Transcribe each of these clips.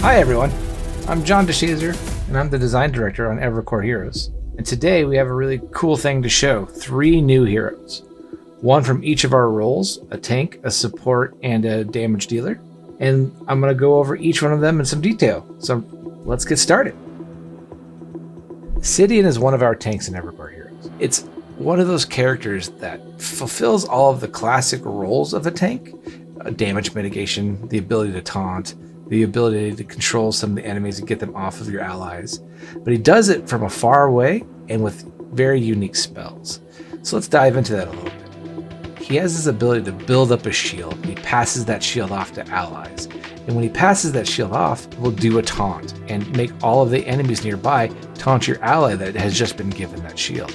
Hi everyone, I'm John DeShazer, and I'm the design director on Evercore Heroes. And today we have a really cool thing to show, 3 new heroes. One from each of our roles, a tank, a support, and a damage dealer. And I'm going to go over each one of them in some detail. So let's get started. Sydian is one of our tanks in Evercore Heroes. It's one of those characters that fulfills all of the classic roles of a tank. Damage mitigation, the ability to taunt, the ability to control some of the enemies and get them off of your allies. But he does it from afar away and with very unique spells. So let's dive into that a little bit. He has this ability to build up a shield, and he passes that shield off to allies. And when he passes that shield off, he will do a taunt and make all of the enemies nearby taunt your ally that has just been given that shield.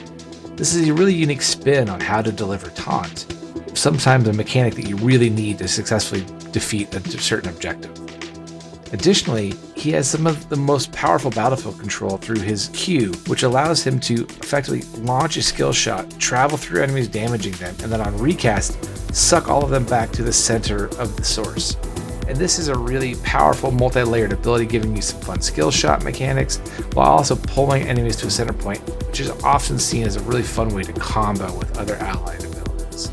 This is a really unique spin on how to deliver taunt, sometimes a mechanic that you really need to successfully defeat a certain objective. Additionally, he has some of the most powerful battlefield control through his Q, which allows him to effectively launch a skill shot, travel through enemies damaging them, and then on recast, suck all of them back to the center of the source. And this is a really powerful multi-layered ability, giving you some fun skill shot mechanics, while also pulling enemies to a center point, which is often seen as a really fun way to combo with other allied abilities.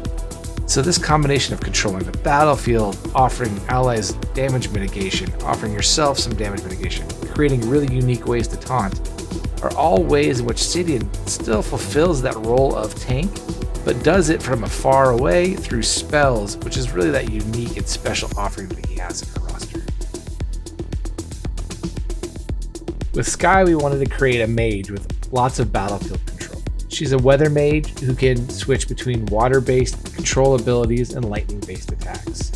So this combination of controlling the battlefield, offering allies damage mitigation, offering yourself some damage mitigation, creating really unique ways to taunt, are all ways in which Sydian still fulfills that role of tank, but does it from afar away through spells, which is really that unique and special offering that he has in the roster. With Skye, we wanted to create a mage with lots of battlefield control. She's a weather mage who can switch between water-based control abilities and lightning-based attacks.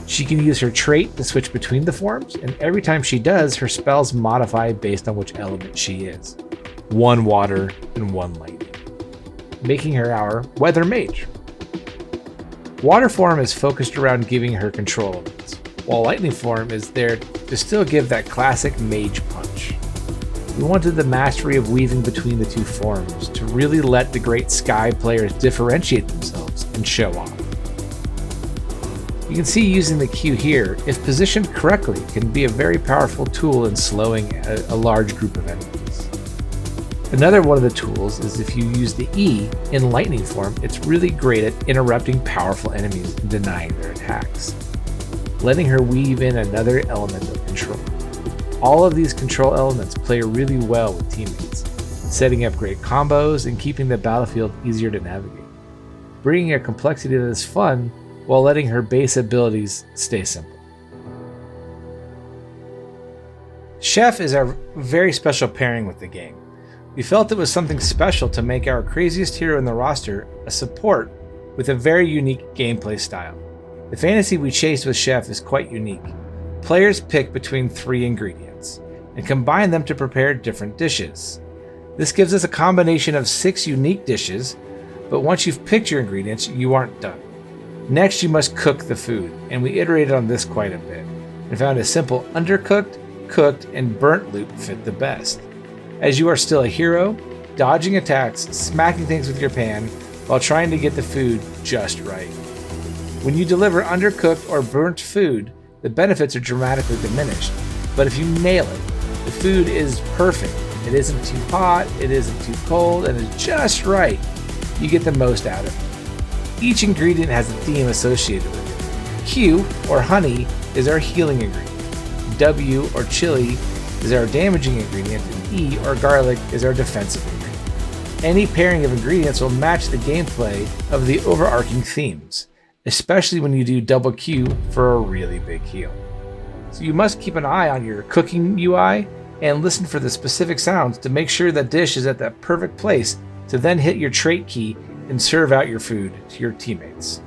She can use her trait to switch between the forms, and every time she does, her spells modify based on which element she is. 1 water and 1 lightning, making her our weather mage. Water form is focused around giving her control elements, while lightning form is there to still give that classic mage punch. We wanted the mastery of weaving between the 2 forms to really let the great Skye players differentiate themselves and show off. You can see using the Q here, if positioned correctly, can be a very powerful tool in slowing a large group of enemies. Another one of the tools is if you use the E in lightning form, it's really great at interrupting powerful enemies and denying their attacks, letting her weave in another element of control. All of these control elements play really well with teammates, setting up great combos and keeping the battlefield easier to navigate, bringing a complexity that is fun while letting her base abilities stay simple. Chef is our very special pairing with the game. We felt it was something special to make our craziest hero in the roster a support with a very unique gameplay style. The fantasy we chased with Chef is quite unique. Players pick between 3 ingredients and combine them to prepare different dishes. This gives us a combination of 6 unique dishes, but once you've picked your ingredients, you aren't done. Next, you must cook the food, and we iterated on this quite a bit and found a simple undercooked, cooked, and burnt loop fit the best. As you are still a hero, dodging attacks, smacking things with your pan, while trying to get the food just right. When you deliver undercooked or burnt food, the benefits are dramatically diminished, but if you nail it, the food is perfect. It isn't too hot, it isn't too cold, and is just right. You get the most out of it. Each ingredient has a theme associated with it. Q, or honey, is our healing ingredient. W, or chili, is our damaging ingredient, and E, or garlic, is our defensive ingredient. Any pairing of ingredients will match the gameplay of the overarching themes, especially when you do double Q for a really big heal. So you must keep an eye on your cooking UI and listen for the specific sounds to make sure that dish is at that perfect place to then hit your trait key and serve out your food to your teammates.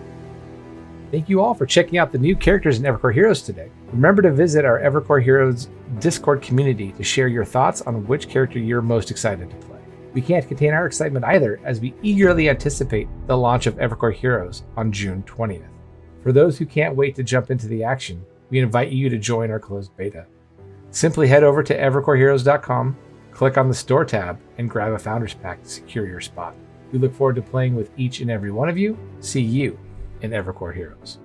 Thank you all for checking out the new characters in Evercore Heroes today. Remember to visit our Evercore Heroes Discord community to share your thoughts on which character you're most excited to play. We can't contain our excitement either as we eagerly anticipate the launch of Evercore Heroes on June 20th. For those who can't wait to jump into the action, we invite you to join our closed beta. Simply head over to evercoreheroes.com, click on the store tab, and grab a Founders Pack to secure your spot. We look forward to playing with each and every one of you. See you in Evercore Heroes.